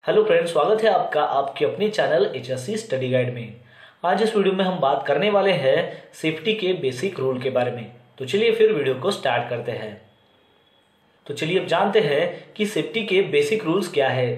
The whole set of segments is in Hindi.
हेलो फ्रेंड्स, स्वागत है आपका आपके अपने चैनल HSC स्टडी गाइड में। आज इस वीडियो में हम बात करने वाले हैं सेफ्टी के बेसिक रूल के बारे में। तो चलिए फिर वीडियो को स्टार्ट करते हैं। तो चलिए अब जानते हैं कि सेफ्टी के बेसिक रूल्स क्या है।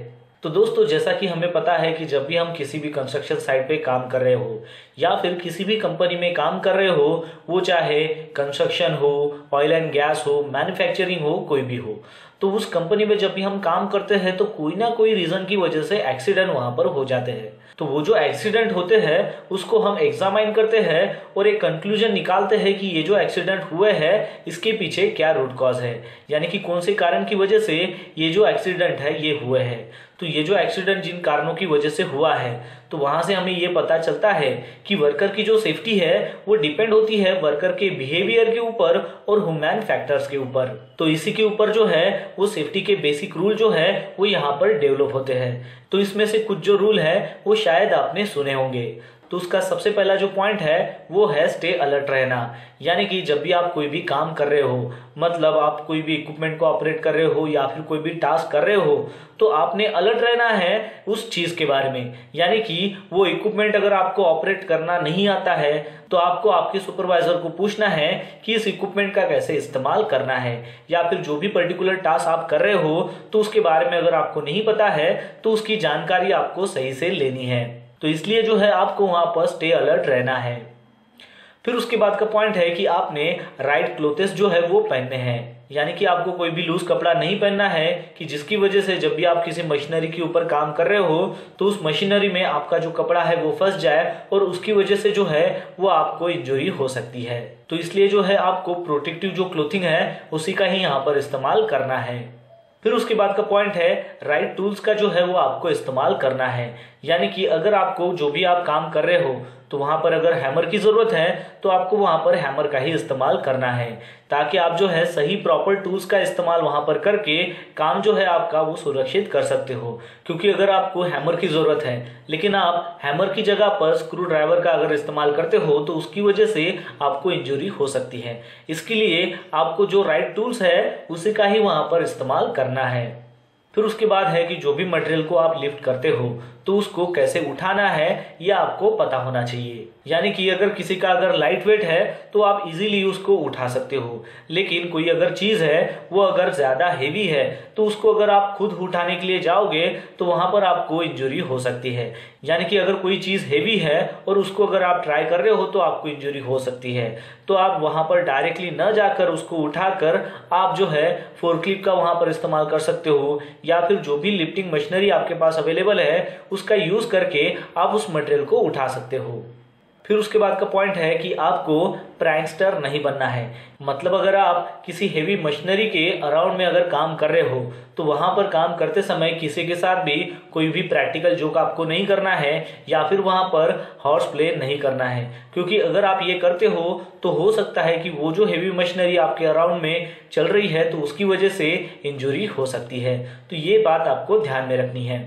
तो दोस्तों, जैसा कि हमें पता है कि जब भी हम किसी भी कंस्ट्रक्शन साइट पे काम कर रहे हो या फिर किसी भी कंपनी में काम कर रहे हो, वो चाहे कंस्ट्रक्शन हो, ऑयल एंड गैस हो, मैन्युफैक्चरिंग हो, कोई भी हो, तो उस कंपनी में जब भी हम काम करते हैं तो कोई ना कोई रीजन की वजह से एक्सीडेंट वहां पर हो जाते हैं। तो वो जो एक्सीडेंट होते हैं उसको हम एग्जामाइन करते हैं और एक कंक्लूजन निकालते हैं कि ये जो एक्सीडेंट हुए हैं इसके पीछे क्या रूट कॉज है, यानी कि कौन से कारण की वजह से ये जो एक्सीडेंट है ये हुए हैं। तो ये जो एक्सीडेंट जिन कारणों की वजह से हुआ है, तो वहां से हमें ये पता चलता है कि वर्कर की जो सेफ्टी है वो डिपेंड होती है वर्कर के बिहेवियर के ऊपर और ह्यूमन फैक्टर्स के ऊपर। तो इसी के ऊपर जो है वो सेफ्टी के बेसिक रूल जो है वो यहाँ पर डेवलप होते हैं। तो इसमें से कुछ जो रूल है वो शायद आपने सुने होंगे। तो उसका सबसे पहला जो पॉइंट है वो है स्टे अलर्ट रहना, यानी कि जब भी आप कोई भी काम कर रहे हो, मतलब आप कोई भी इक्विपमेंट को ऑपरेट कर रहे हो या फिर कोई भी टास्क कर रहे हो, तो आपने अलर्ट रहना है उस चीज के बारे में। यानी कि वो इक्विपमेंट अगर आपको ऑपरेट करना नहीं आता है तो आपको आपके सुपरवाइजर को पूछना है कि इस इक्विपमेंट का कैसे इस्तेमाल करना है, या फिर जो भी पर्टिकुलर टास्क आप कर रहे हो तो उसके बारे में अगर आपको नहीं पता है तो उसकी जानकारी आपको सही से लेनी है। तो इसलिए जो है आपको वहां पर स्टे अलर्ट रहना है। फिर उसके बाद का पॉइंट है कि आपने राइट क्लोथेस जो है वो पहनने हैं, यानी कि आपको कोई भी लूज कपड़ा नहीं पहनना है कि जिसकी वजह से जब भी आप किसी मशीनरी के ऊपर काम कर रहे हो तो उस मशीनरी में आपका जो कपड़ा है वो फंस जाए और उसकी वजह से जो है वो आपको इंजरी हो सकती है। तो इसलिए जो है आपको प्रोटेक्टिव जो क्लोथिंग है उसी का ही यहाँ पर इस्तेमाल करना है। फिर उसके बाद का पॉइंट है राइट टूल्स का जो है वो आपको इस्तेमाल करना है, यानी कि अगर आपको जो भी आप काम कर रहे हो तो वहां पर अगर हैमर की जरूरत है तो आपको वहां पर हैमर का ही इस्तेमाल करना है, ताकि आप जो है सही प्रॉपर टूल्स का इस्तेमाल वहां पर करके काम जो है आपका वो सुरक्षित कर सकते हो। क्योंकि अगर आपको हैमर की जरूरत है लेकिन आप हैमर की जगह पर स्क्रू ड्राइवर का अगर इस्तेमाल करते हो तो उसकी वजह से आपको इंजरी हो सकती है। इसके लिए आपको जो राइट टूल्स है उसी का ही वहां पर इस्तेमाल करना है। फिर उसके बाद है कि जो भी मटेरियल को आप लिफ्ट करते हो तो उसको कैसे उठाना है यह आपको पता होना चाहिए। यानी कि अगर किसी का अगर लाइट वेट है तो आप इजीली उसको उठा सकते हो, लेकिन कोई अगर चीज है वो अगर ज्यादा हेवी है तो उसको अगर आप खुद उठाने के लिए जाओगे तो वहां पर आपको इंजरी हो सकती है। यानी कि अगर कोई चीज हेवी है और उसको अगर आप ट्राई कर रहे हो तो आपको इंजरी हो सकती है। तो आप वहां पर डायरेक्टली न जाकर उसको उठाकर आप जो है फोर्कलिफ्ट का वहां पर इस्तेमाल कर सकते हो, या फिर जो भी लिफ्टिंग मशीनरी आपके पास अवेलेबल है उसका यूज करके आप उस मटेरियल को उठा सकते हो। फिर उसके बाद का पॉइंट है कि आपको प्रैंकस्टर नहीं बनना है। मतलब अगर आप किसी हेवी मशीनरी के अराउंड में अगर काम कर रहे हो तो वहां पर काम करते समय किसी के साथ भी कोई भी प्रैक्टिकल जोक आपको नहीं करना है, या फिर वहां पर हॉर्स प्ले नहीं करना है। क्योंकि अगर आप ये करते हो तो हो सकता है कि वो जो हेवी मशीनरी आपके अराउंड में चल रही है तो उसकी वजह से इंजरी हो सकती है। तो ये बात आपको ध्यान में रखनी है।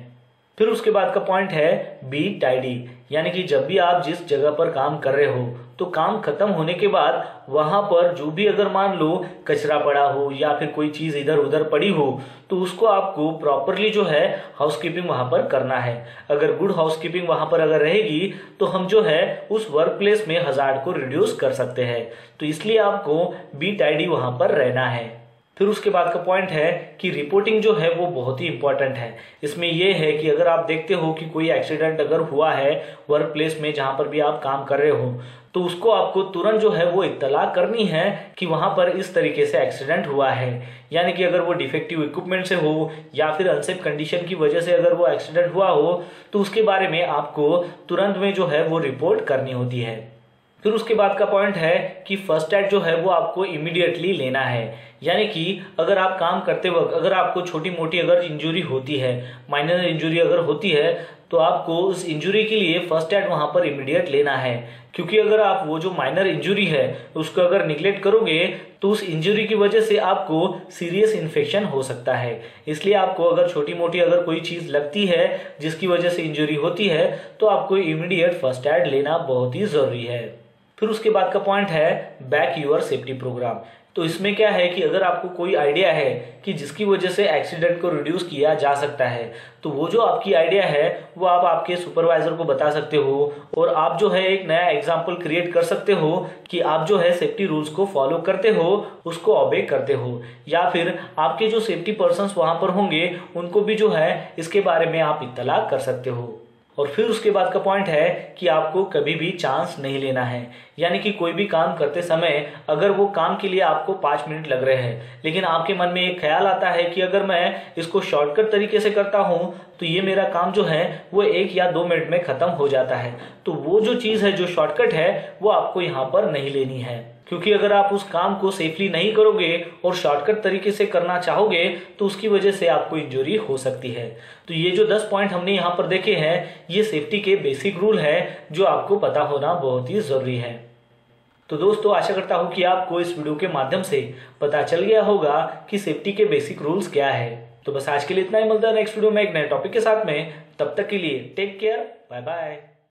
फिर उसके बाद का पॉइंट है बी टाइडी, यानी कि जब भी आप जिस जगह पर काम कर रहे हो तो काम खत्म होने के बाद वहां पर जो भी अगर मान लो कचरा पड़ा हो या फिर कोई चीज इधर उधर पड़ी हो तो उसको आपको प्रॉपरली जो है हाउसकीपिंग वहां पर करना है। अगर गुड हाउसकीपिंग वहां पर अगर रहेगी तो हम जो है उस वर्क प्लेस में हजार्ड को रिड्यूस कर सकते हैं। तो इसलिए आपको बी टाइडी वहां पर रहना है। फिर उसके बाद का पॉइंट है कि रिपोर्टिंग जो है वो बहुत ही इंपॉर्टेंट है। इसमें यह है कि अगर आप देखते हो कि कोई एक्सीडेंट अगर हुआ है वर्क प्लेस में जहां पर भी आप काम कर रहे हो तो उसको आपको तुरंत जो है वो इत्तला करनी है कि वहां पर इस तरीके से एक्सीडेंट हुआ है। यानी कि अगर वो डिफेक्टिव इक्विपमेंट से हो या फिर अनसेफ कंडीशन की वजह से अगर वो एक्सीडेंट हुआ हो तो उसके बारे में आपको तुरंत में जो है वो रिपोर्ट करनी होती है। फिर उसके बाद का पॉइंट है कि फर्स्ट एड जो है वो आपको इमीडिएटली लेना है। यानी कि अगर आप काम करते वक्त अगर आपको छोटी मोटी अगर इंजरी होती है, माइनर इंजरी अगर होती है, तो आपको उस इंजरी के लिए फर्स्ट एड वहां पर इमीडिएट लेना है। क्योंकि अगर आप वो जो माइनर इंजरी है उसको अगर निग्लेक्ट करोगे तो उस इंजरी की वजह से आपको सीरियस इन्फेक्शन हो सकता है। इसलिए आपको अगर छोटी मोटी अगर कोई चीज लगती है जिसकी वजह से इंजरी होती है तो आपको इमीडिएट फर्स्ट एड लेना बहुत ही जरूरी है। फिर उसके बाद का पॉइंट है बैक योर सेफ्टी प्रोग्राम। तो इसमें क्या है कि अगर आपको कोई आइडिया है कि जिसकी वजह से एक्सीडेंट को रिड्यूस किया जा सकता है, तो वो जो आपकी आइडिया है वो आप आपके सुपरवाइजर को बता सकते हो और आप जो है एक नया एग्जाम्पल क्रिएट कर सकते हो कि आप जो है सेफ्टी रूल्स को फॉलो करते हो, उसको ऑबे करते हो, या फिर आपके जो सेफ्टी पर्सन्स वहां पर होंगे उनको भी जो है इसके बारे में आप इत्तला कर सकते हो। और फिर उसके बाद का पॉइंट है कि आपको कभी भी चांस नहीं लेना है, यानी कि कोई भी काम करते समय अगर वो काम के लिए आपको 5 मिनट लग रहे हैं, लेकिन आपके मन में एक ख्याल आता है कि अगर मैं इसको शॉर्टकट तरीके से करता हूँ तो ये मेरा काम जो है वो 1 या 2 मिनट में खत्म हो जाता है, तो वो जो चीज़ है जो शॉर्टकट है वो आपको यहाँ पर नहीं लेनी है। क्योंकि अगर आप उस काम को सेफली नहीं करोगे और शॉर्टकट तरीके से करना चाहोगे तो उसकी वजह से आपको इंजरी हो सकती है। तो ये जो 10 पॉइंट हमने यहाँ पर देखे हैं, ये सेफ्टी के बेसिक रूल है जो आपको पता होना बहुत ही जरूरी है। तो दोस्तों, आशा करता हूँ कि आपको इस वीडियो के माध्यम से पता चल गया होगा कि सेफ्टी के बेसिक रूल्स क्या है। तो बस आज के लिए इतना ही, मिलता है नेक्स्ट वीडियो में एक नए टॉपिक के साथ में। तब तक के लिए टेक केयर, बाय बाय।